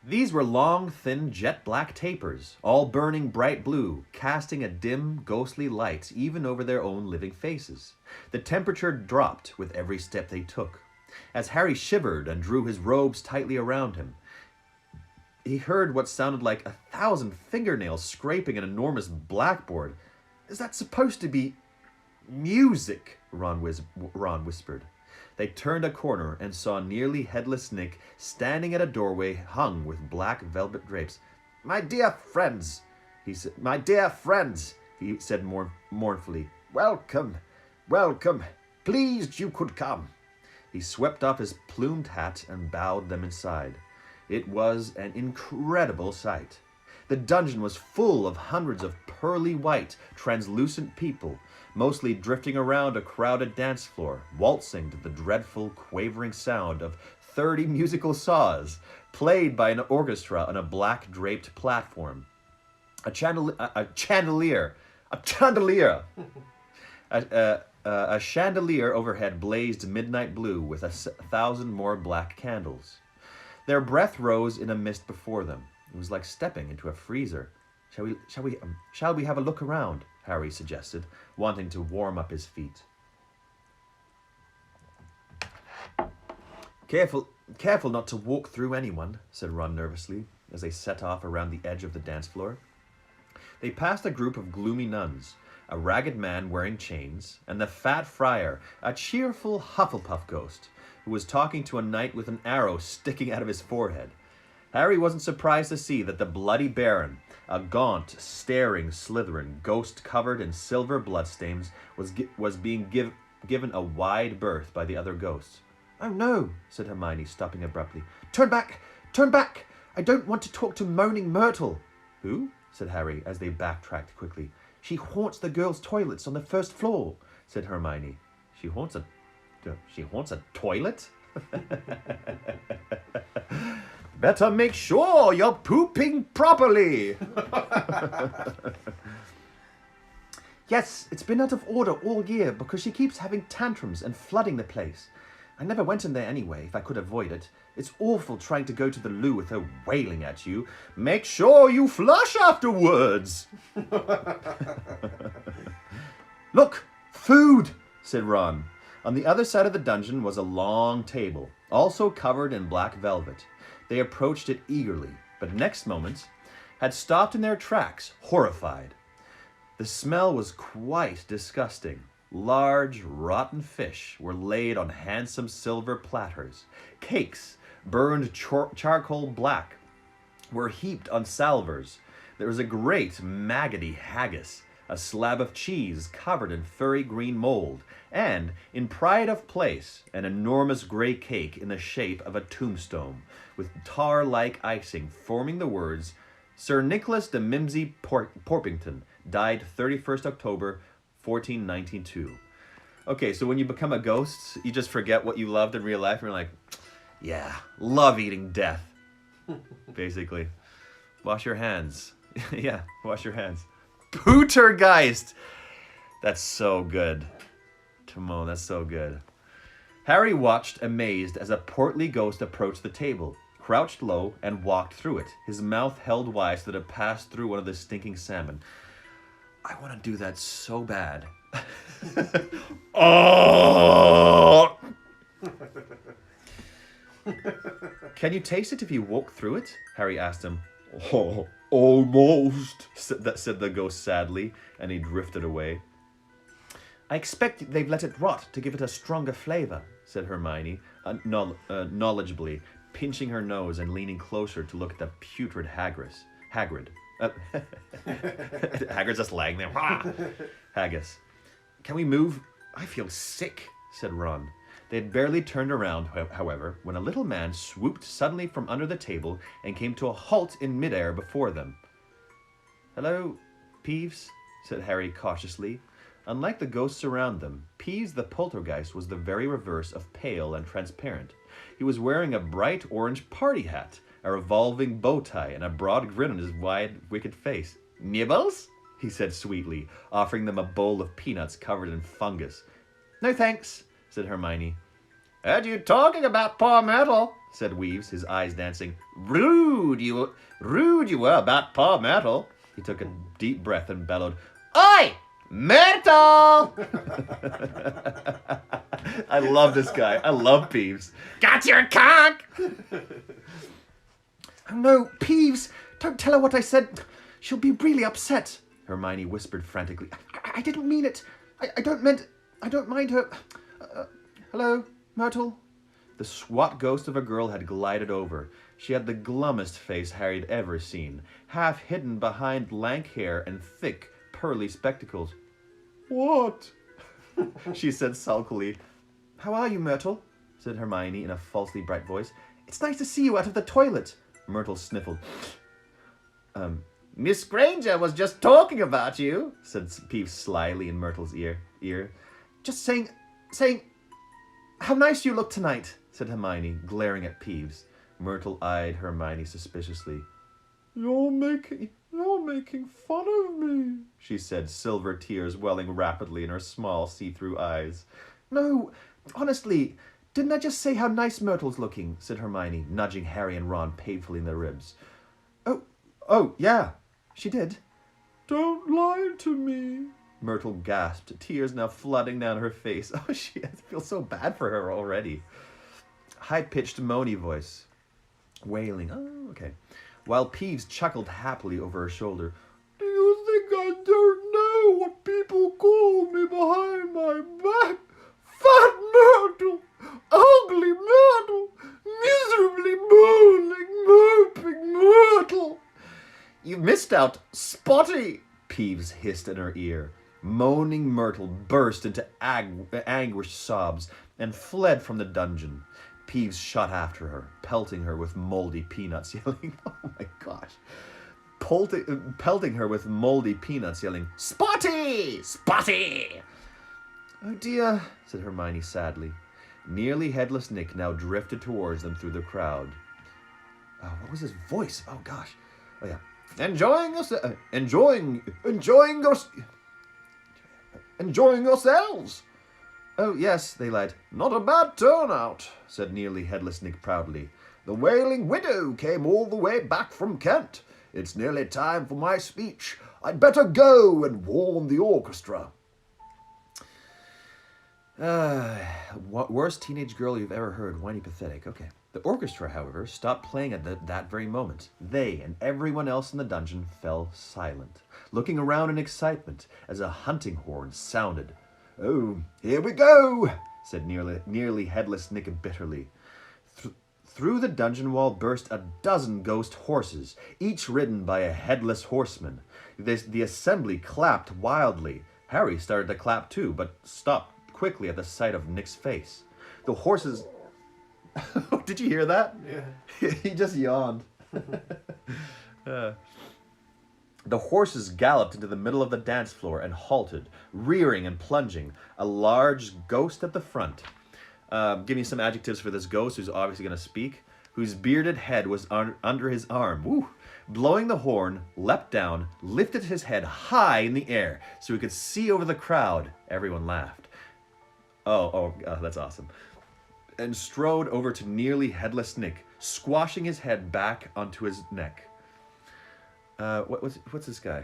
S1: These were long, thin, jet-black tapers, all burning bright blue, casting a dim, ghostly light even over their own living faces. The temperature dropped with every step they took. As Harry shivered and drew his robes tightly around him, he heard what sounded like 1,000 fingernails scraping an enormous blackboard. Is that supposed to be music? Ron whispered. They turned a corner and saw Nearly Headless Nick standing at a doorway hung with black velvet drapes. My dear friends, he said. My dear friends, he said mournfully. Welcome, welcome. Pleased you could come. He swept off his plumed hat and bowed them inside. It was an incredible sight. The dungeon was full of hundreds of pearly white, translucent people, mostly drifting around a crowded dance floor, waltzing to the dreadful, quavering sound of 30 musical saws, played by an orchestra on a black-draped platform. A chandelier overhead blazed midnight blue with 1,000 more black candles. Their breath rose in a mist before them. It was like stepping into a freezer. Shall we have a look around? Harry suggested, wanting to warm up his feet. Careful not to walk through anyone, said Ron nervously, as they set off around the edge of the dance floor. They passed a group of gloomy nuns, a ragged man wearing chains, and the fat friar, a cheerful Hufflepuff ghost, who was talking to a knight with an arrow sticking out of his forehead. Harry wasn't surprised to see that the Bloody Baron, a gaunt, staring Slytherin, ghost covered in silver bloodstains, was being given a wide berth by the other ghosts. Oh no, said Hermione, stopping abruptly. Turn back! Turn back! I don't want to talk to Moaning Myrtle. Who? Said Harry, as they backtracked quickly. She haunts the girls' toilets on the first floor, said Hermione. She haunts a toilet? Better make sure you're pooping properly. Yes, it's been out of order all year because she keeps having tantrums and flooding the place. I never went in there anyway, if I could avoid it. It's awful trying to go to the loo with her wailing at you. Make sure you flush afterwards. Look, food, said Ron. On the other side of the dungeon was a long table, also covered in black velvet. They approached it eagerly, but next moment had stopped in their tracks, horrified. The smell was quite disgusting. Large, rotten fish were laid on handsome silver platters. Cakes, burned charcoal black, were heaped on salvers. There was a great maggoty haggis, a slab of cheese covered in furry green mold, and, in pride of place, an enormous grey cake in the shape of a tombstone, with tar-like icing forming the words, Sir Nicholas de Mimsy Porpington, died 31st October, 1492. Okay, so when you become a ghost, you just forget what you loved in real life, and you're like, yeah, love eating death. Basically. Wash your hands. Yeah, wash your hands. Pootergeist! That's so good. Timon, that's so good. Harry watched, amazed, as a portly ghost approached the table, crouched low, and walked through it, his mouth held wide so that it passed through one of the stinking salmon. I want to do that so bad. Oh! Can you taste it if you walk through it? Harry asked him.
S3: Oh, almost.
S1: said the ghost sadly, and he drifted away. I expect they've let it rot to give it a stronger flavor, said Hermione, knowledgeably, pinching her nose and leaning closer to look at the putrid Hagrid. Hagrid's just lying there. Haggis. Can we move? I feel sick, said Ron. They had barely turned around, however, when a little man swooped suddenly from under the table and came to a halt in midair before them. Hello, Peeves, said Harry cautiously. Unlike the ghosts around them, Peeves the poltergeist was the very reverse of pale and transparent. He was wearing a bright orange party hat, a revolving bow tie, and a broad grin on his wide, wicked face. Nibbles? He said sweetly, offering them a bowl of peanuts covered in fungus. No thanks, said Hermione. Heard you talking about poor Myrtle, said Weaves, his eyes dancing. Rude you were about poor Myrtle. He took a deep breath and bellowed, Oi! Myrtle! I love this guy. I love Peeves. Got your cock! Oh no, Peeves! Don't tell her what I said. She'll be really upset. Hermione whispered frantically. I didn't mean it. I don't mind her. Hello, Myrtle? The squat ghost of a girl had glided over. She had the glummest face Harry had ever seen, half hidden behind lank hair and thick, pearly spectacles. What? She said sulkily. How are you, Myrtle? Said Hermione in a falsely bright voice. It's nice to see you out of the toilet. Myrtle sniffled. Miss Granger was just talking about you, said Peeves slyly in Myrtle's ear. Just saying, how nice you look tonight, said Hermione, glaring at Peeves. Myrtle eyed Hermione suspiciously. You're making fun of me, she said, silver tears welling rapidly in her small, see-through eyes. No, honestly, didn't I just say how nice Myrtle's looking, said Hermione, nudging Harry and Ron painfully in their ribs. Oh, yeah, she did. Don't lie to me, Myrtle gasped, tears now flooding down her face. Oh, I feel so bad for her already. High-pitched moany voice, wailing. Oh, okay. While Peeves chuckled happily over her shoulder. Do you think I don't know what people call me behind my back? Fat Myrtle! Ugly Myrtle! Miserably moaning, moping Myrtle! You missed out, Spotty! Peeves hissed in her ear. Moaning Myrtle burst into anguished sobs and fled from the dungeon. Peeves shot after her, pelting her with moldy peanuts, yelling, oh my gosh. Pelting her with moldy peanuts, yelling, Spotty! Spotty! Oh dear, said Hermione sadly. Nearly headless Nick now drifted towards them through the crowd. What was his voice? Oh gosh. Oh yeah. Enjoying yourselves. Oh, yes, they lied. Not a bad turnout, said nearly headless Nick proudly. The Wailing Widow came all the way back from Kent. It's nearly time for my speech. I'd better go and warn the orchestra. Worst teenage girl you've ever heard, whiny pathetic. Okay. The orchestra, however, stopped playing at that very moment. They and everyone else in the dungeon fell silent, looking around in excitement as a hunting horn sounded. Oh, here we go, said nearly headless Nick bitterly. Through the dungeon wall burst a dozen ghost horses, each ridden by a headless horseman. The assembly clapped wildly. Harry started to clap too, but stopped quickly at the sight of Nick's face. The horses... Did you hear that?
S2: Yeah.
S1: He just yawned. The horses galloped into the middle of the dance floor and halted, rearing and plunging, a large ghost at the front. Give me some adjectives for this ghost who's obviously going to speak. Whose bearded head was under his arm. Woo! Blowing the horn, leapt down, lifted his head high in the air so he could see over the crowd. Everyone laughed. Oh, that's awesome. And strode over to nearly headless Nick, squashing his head back onto his neck. What's this guy?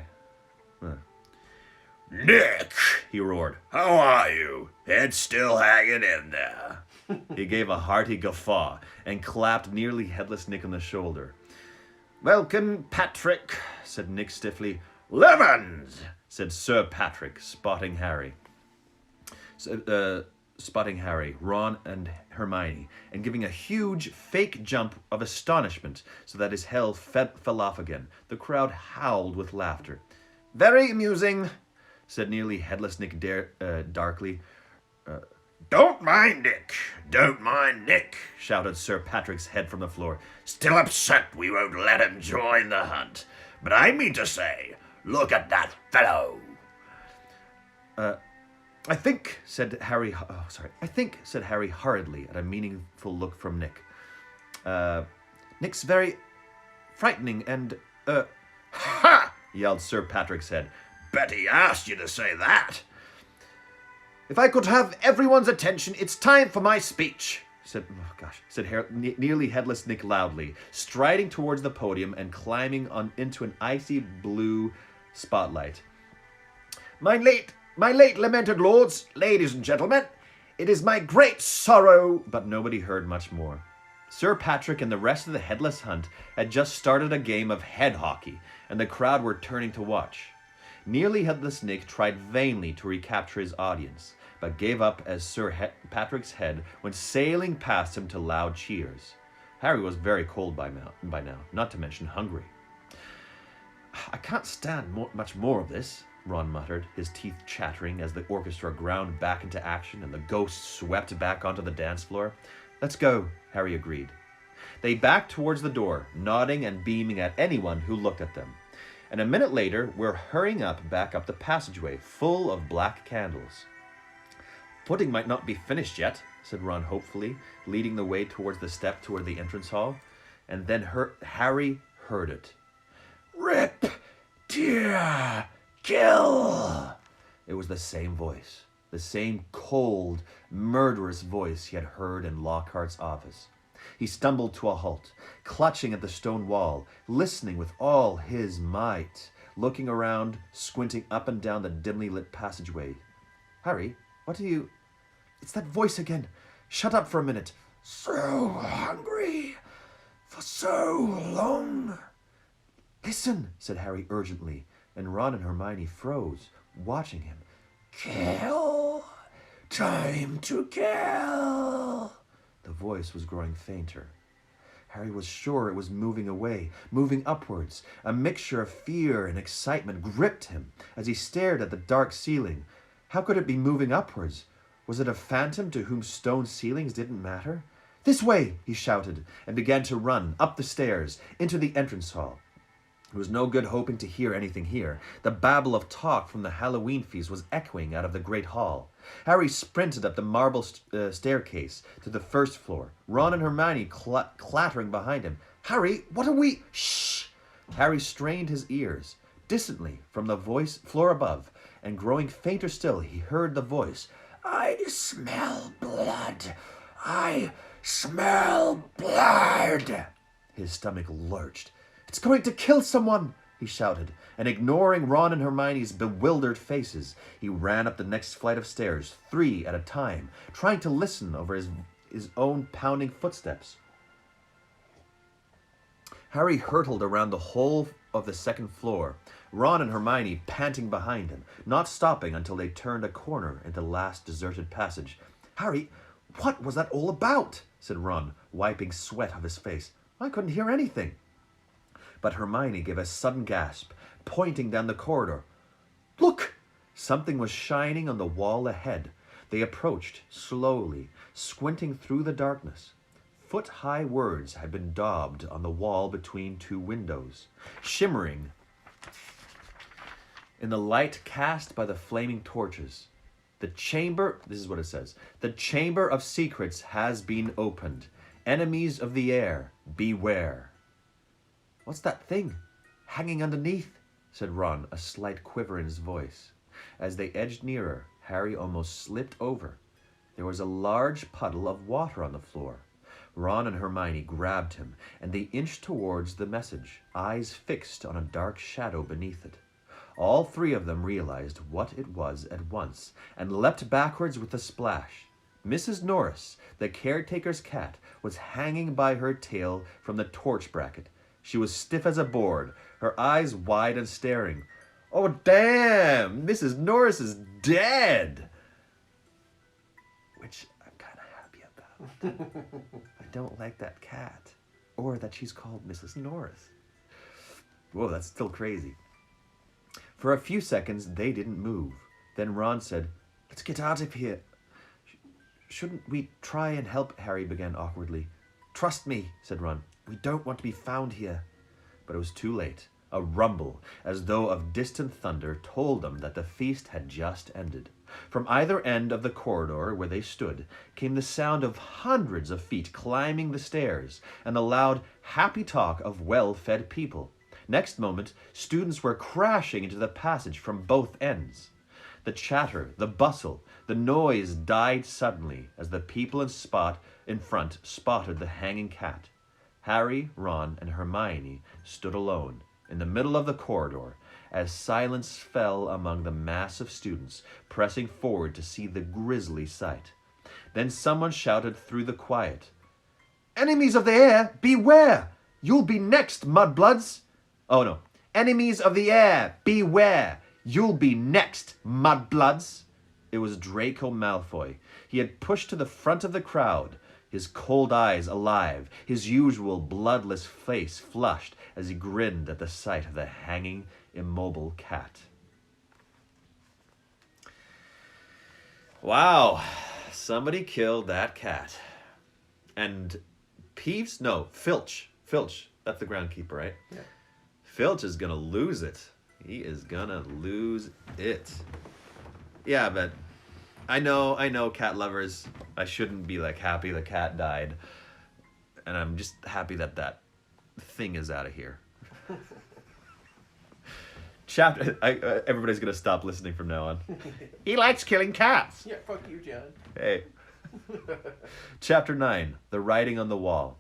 S3: Nick, he roared. How are you? Head still hanging in there.
S1: He gave a hearty guffaw and clapped nearly headless Nick on the shoulder. Welcome, Patrick, said Nick stiffly.
S3: Lemons,
S1: said Sir Patrick, spotting Harry, Ron and Hermione, and giving a huge fake jump of astonishment so that his head fell off again. The crowd howled with laughter. Very amusing, said nearly headless Nick darkly.
S3: Don't mind Nick,
S1: Shouted Sir Patrick's head from the floor.
S3: Still upset we won't let him join the hunt. But I mean to say, look at that fellow.
S1: I think, said Harry hurriedly at a meaningful look from Nick. Nick's very frightening and,
S3: Ha!
S1: yelled Sir Patrick's head.
S3: Bet he asked you to say that.
S1: If I could have everyone's attention, it's time for my speech, said nearly headless Nick loudly, striding towards the podium and climbing into an icy blue spotlight. My late lamented lords, ladies and gentlemen, it is my great sorrow... But nobody heard much more. Sir Patrick and the rest of the headless hunt had just started a game of head hockey, and the crowd were turning to watch. Nearly headless Nick tried vainly to recapture his audience, but gave up as Sir Patrick's head went sailing past him to loud cheers. Harry was very cold by now, not to mention hungry. I can't stand much more of this, Ron muttered, his teeth chattering as the orchestra ground back into action and the ghosts swept back onto the dance floor. Let's go, Harry agreed. They backed towards the door, nodding and beaming at anyone who looked at them. And a minute later, we're hurrying back up the passageway, full of black candles. Pudding might not be finished yet, said Ron hopefully, leading the way towards the step toward the entrance hall. And then Harry heard it.
S3: Rip, tear, kill.
S1: It was the same voice, the same cold, murderous voice he had heard in Lockhart's office. He stumbled to a halt, clutching at the stone wall, listening with all his might, looking around, squinting up and down the dimly lit passageway. Harry, what are you... It's that voice again. Shut up for a minute.
S3: So hungry. For so long.
S1: Listen, said Harry urgently, and Ron and Hermione froze, watching him.
S3: Kill. Time to kill.
S1: The voice was growing fainter. Harry was sure it was moving away, moving upwards. A mixture of fear and excitement gripped him as he stared at the dark ceiling. How could it be moving upwards? Was it a phantom to whom stone ceilings didn't matter? This way, he shouted, and began to run up the stairs, into the entrance hall. It was no good hoping to hear anything here. The babble of talk from the Halloween feast was echoing out of the great hall. Harry sprinted up the marble staircase to the first floor, Ron and Hermione clattering behind him. Harry, what are we... Shh! Harry strained his ears. Distantly, from the floor above, and growing fainter still, he heard the voice.
S3: I smell blood. I smell blood.
S1: His stomach lurched. It's going to kill someone, he shouted, and ignoring Ron and Hermione's bewildered faces, he ran up the next flight of stairs, 3 at a time, trying to listen over his own pounding footsteps. Harry hurtled around the whole of the second floor, Ron and Hermione panting behind him, not stopping until they turned a corner into the last deserted passage. Harry, what was that all about? Said Ron, wiping sweat off his face. I couldn't hear anything. But Hermione gave a sudden gasp, pointing down the corridor. Look! Something was shining on the wall ahead. They approached, slowly, squinting through the darkness. Foot-high words had been daubed on the wall between 2 windows, shimmering In the light cast by the flaming torches, this is what it says, the chamber of secrets has been opened. Enemies of the air, beware. What's that thing hanging underneath? Said Ron, a slight quiver in his voice. As they edged nearer, Harry almost slipped over. There was a large puddle of water on the floor. Ron and Hermione grabbed him, and they inched towards the message, eyes fixed on a dark shadow beneath it. All three of them realized what it was at once, and leapt backwards with a splash. Mrs. Norris, the caretaker's cat, was hanging by her tail from the torch bracket. She was stiff as a board, her eyes wide and staring. "Oh, damn! Mrs. Norris is dead!" Which I'm kind of happy about. I don't like that cat, or that she's called Mrs. Norris. Whoa, that's still crazy. For a few seconds, they didn't move. Then Ron said, "Let's get out of here." "Shouldn't we try and help?" Harry began awkwardly. "Trust me," said Ron. "We don't want to be found here." But it was too late. A rumble, as though of distant thunder, told them that the feast had just ended. From either end of the corridor where they stood came the sound of hundreds of feet climbing the stairs and the loud, happy talk of well-fed people. Next moment, students were crashing into the passage from both ends. The chatter, the bustle, the noise died suddenly as the people in front spotted the hanging cat. Harry, Ron, and Hermione stood alone in the middle of the corridor as silence fell among the mass of students pressing forward to see the grisly sight. Then someone shouted through the quiet, "Enemies of the air, beware! You'll be next, mudbloods!" Oh no. "Enemies of the air, beware! You'll be next, mudbloods!" It was Draco Malfoy. He had pushed to the front of the crowd, his cold eyes alive, his usual bloodless face flushed as he grinned at the sight of the hanging, immobile cat. Wow. Somebody killed that cat. And Peeves? No, Filch. Filch. That's the groundkeeper, right?
S2: Yeah.
S1: Filch is gonna lose it. He is gonna lose it. Yeah, but I know, cat lovers. I shouldn't be like happy the cat died, and I'm just happy that that thing is out of here. Everybody's gonna stop listening from now on. He likes killing cats.
S2: Yeah, fuck you, John.
S1: Hey. Chapter 9: The Writing on the Wall.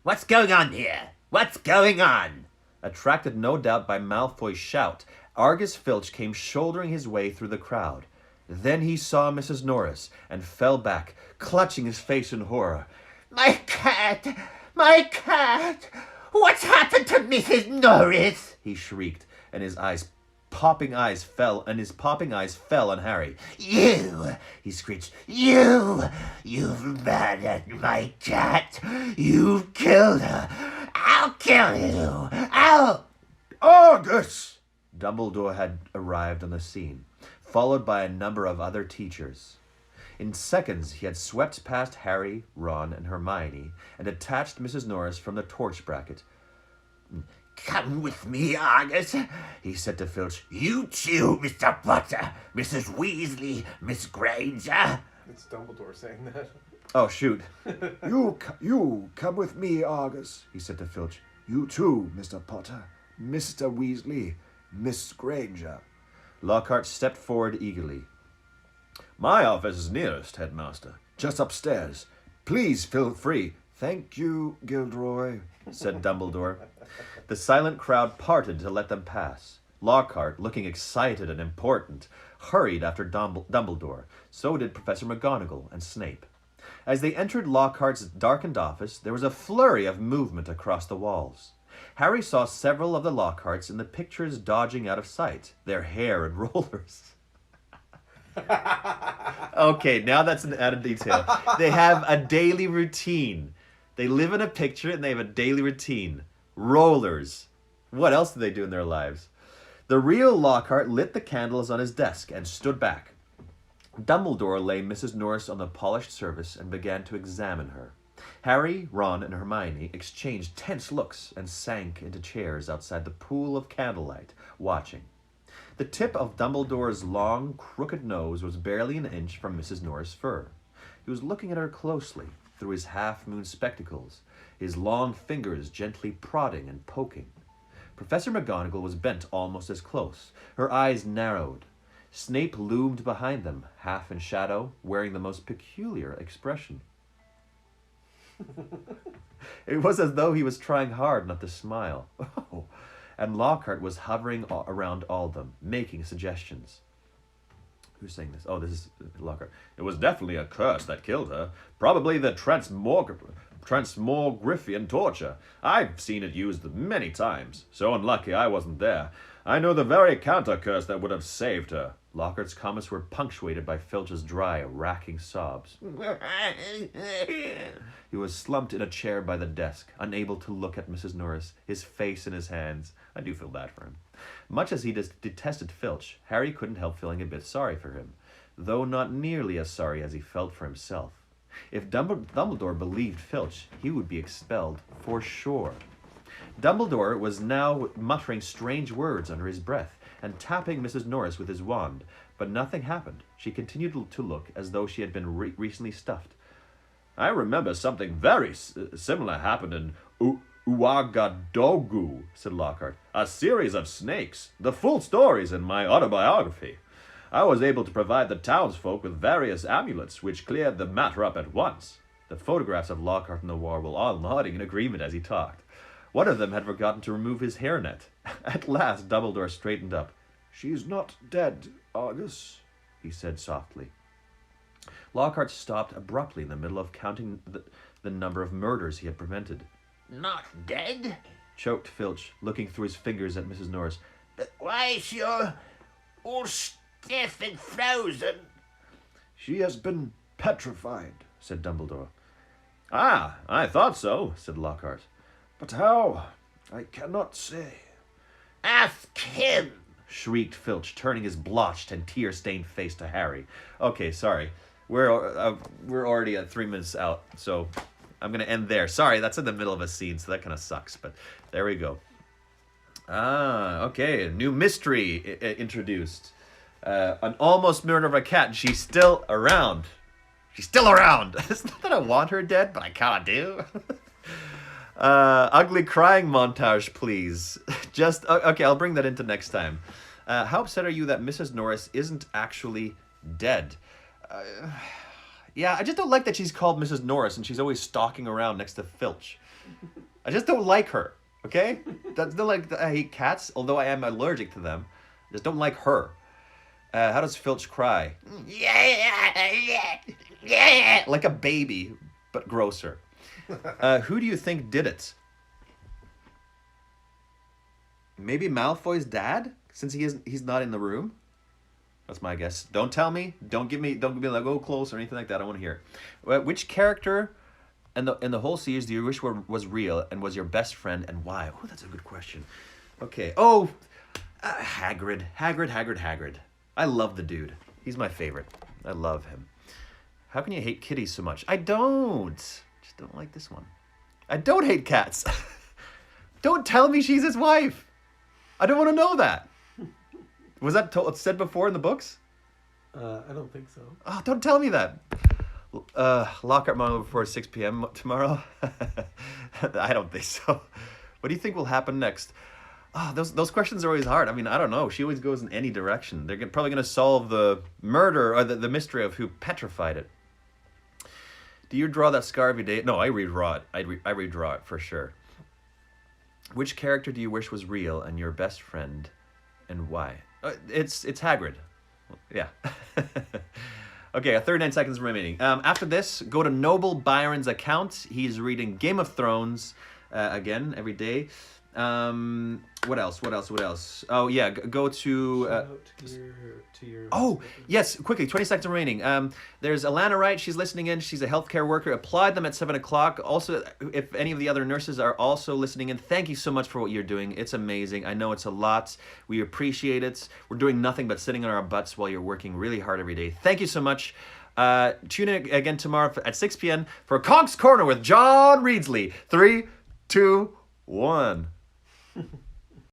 S4: What's going on here? What's going on?
S1: Attracted no doubt by Malfoy's shout, Argus Filch came shouldering his way through the crowd. Then he saw Mrs. Norris and fell back, clutching his face in horror.
S4: My cat! My cat! What's happened to Mrs. Norris?
S1: He shrieked, and his popping eyes fell on Harry.
S4: You! He screeched. You've murdered my cat! You've killed her! I'll kill you!
S3: Argus!
S1: Dumbledore had arrived on the scene, followed by a number of other teachers. In seconds, he had swept past Harry, Ron, and Hermione, and detached Mrs. Norris from the torch bracket.
S4: Come with me, Argus, he said to Filch. You too, Mr. Potter, Mrs. Weasley, Miss Granger.
S2: It's Dumbledore saying that.
S1: Oh, shoot.
S3: You come with me, Argus, he said to Filch. You too, Mr. Potter, Mr. Weasley, Miss Granger.
S1: Lockhart stepped forward eagerly. My office is nearest, headmaster.
S3: Just upstairs. Please feel free. Thank you, Gilderoy,
S1: said Dumbledore. The silent crowd parted to let them pass. Lockhart, looking excited and important, hurried after Dumbledore. So did Professor McGonagall and Snape. As they entered Lockhart's darkened office, there was a flurry of movement across the walls. Harry saw several of the Lockharts in the pictures dodging out of sight, their hair in rollers. Okay, now that's an added detail. They have a daily routine. They live in a picture and they have a daily routine. Rollers. What else do they do in their lives? The real Lockhart lit the candles on his desk and stood back. Dumbledore laid Mrs. Norris on the polished surface and began to examine her. Harry, Ron, and Hermione exchanged tense looks and sank into chairs outside the pool of candlelight, watching. The tip of Dumbledore's long, crooked nose was barely an inch from Mrs. Norris' fur. He was looking at her closely through his half-moon spectacles, his long fingers gently prodding and poking. Professor McGonagall was bent almost as close. Her eyes narrowed. Snape loomed behind them, half in shadow, wearing the most peculiar expression. It was as though he was trying hard not to smile. Oh, and Lockhart was hovering around all of them, making suggestions. Who's saying this? Oh, this is Lockhart. It was definitely a curse that killed her. Probably the transmogrifian torture. I've seen it used many times. So unlucky I wasn't there. I know the very counter curse that would have saved her. Lockhart's comments were punctuated by Filch's dry, racking sobs. He was slumped in a chair by the desk, unable to look at Mrs. Norris, his face in his hands. I do feel bad for him. Much as he detested Filch, Harry couldn't help feeling a bit sorry for him, though not nearly as sorry as he felt for himself. If Dumbledore believed Filch, he would be expelled for sure. Dumbledore was now muttering strange words under his breath and tapping Mrs. Norris with his wand, but nothing happened. She continued to look as though she had been recently stuffed. I remember something very similar happened in Uagadogu, said Lockhart. A series of snakes. The full story's in my autobiography. I was able to provide the townsfolk with various amulets, which cleared the matter up at once. The photographs of Lockhart and the war were all nodding in agreement as he talked. One of them had forgotten to remove his hairnet. At last, Dumbledore straightened up. She's not dead, Argus, he said softly. Lockhart stopped abruptly in the middle of counting the number of murders he had prevented.
S4: Not dead?
S1: Choked Filch, looking through his fingers at Mrs. Norris.
S4: But why is she all stiff and frozen?
S3: She has been petrified,
S1: said Dumbledore. Ah, I thought so, said Lockhart.
S3: But how? I cannot say.
S4: Ask him,
S1: shrieked Filch, turning his blotched and tear-stained face to Harry. Okay, sorry. We're already at 3 minutes out, so I'm going to end there. Sorry, that's in the middle of a scene, so that kind of sucks, but there we go. Okay, a new mystery introduced. An almost murder of a cat, and she's still around. She's still around. It's not that I want her dead, but I kind of do. Ugly crying montage, please. Okay, I'll bring that into next time. How upset are you that Mrs. Norris isn't actually dead? Yeah, I just don't like that she's called Mrs. Norris and she's always stalking around next to Filch. I just don't like her, okay? That's not like I hate cats, although I am allergic to them. I just don't like her. How does Filch cry? Like a baby, but grosser. Who do you think did it? Maybe Malfoy's dad, since he's not in the room. That's my guess. Don't tell me. Don't give me like go close or anything like that. I want to hear. Which character in the whole series do you wish was real and was your best friend and why? Oh, that's a good question. Okay. Oh, Hagrid. I love the dude. He's my favorite. I love him. How can you hate kitties so much? I don't. Just don't like this one. I don't hate cats. Don't tell me she's his wife. I don't want to know that. Was that said before in the books?
S2: I don't think so.
S1: Oh, don't tell me that. Lockhart Manga before 6 p.m. tomorrow? I don't think so. What do you think will happen next? Oh, those questions are always hard. I mean, I don't know. She always goes in any direction. They're probably going to solve the murder or the mystery of who petrified it. Do you draw that scar every day? No, I redraw it. I redraw it for sure. Which character do you wish was real and your best friend, and why? It's Hagrid. Yeah. Okay, 39 seconds remaining. After this, go to Noble Byron's account. He's reading Game of Thrones again every day. What else? Oh yeah, go to.
S2: To your
S1: Oh yes, quickly, 20 seconds remaining. There's Alana Wright. She's listening in. She's a healthcare worker. Applied them at 7 o'clock. Also, if any of the other nurses are also listening in, thank you so much for what you're doing. It's amazing. I know it's a lot. We appreciate it. We're doing nothing but sitting on our butts while you're working really hard every day. Thank you so much. Tune in again tomorrow at 6 p.m. for Conk's Corner with John Reedsley. 3, 2, 1.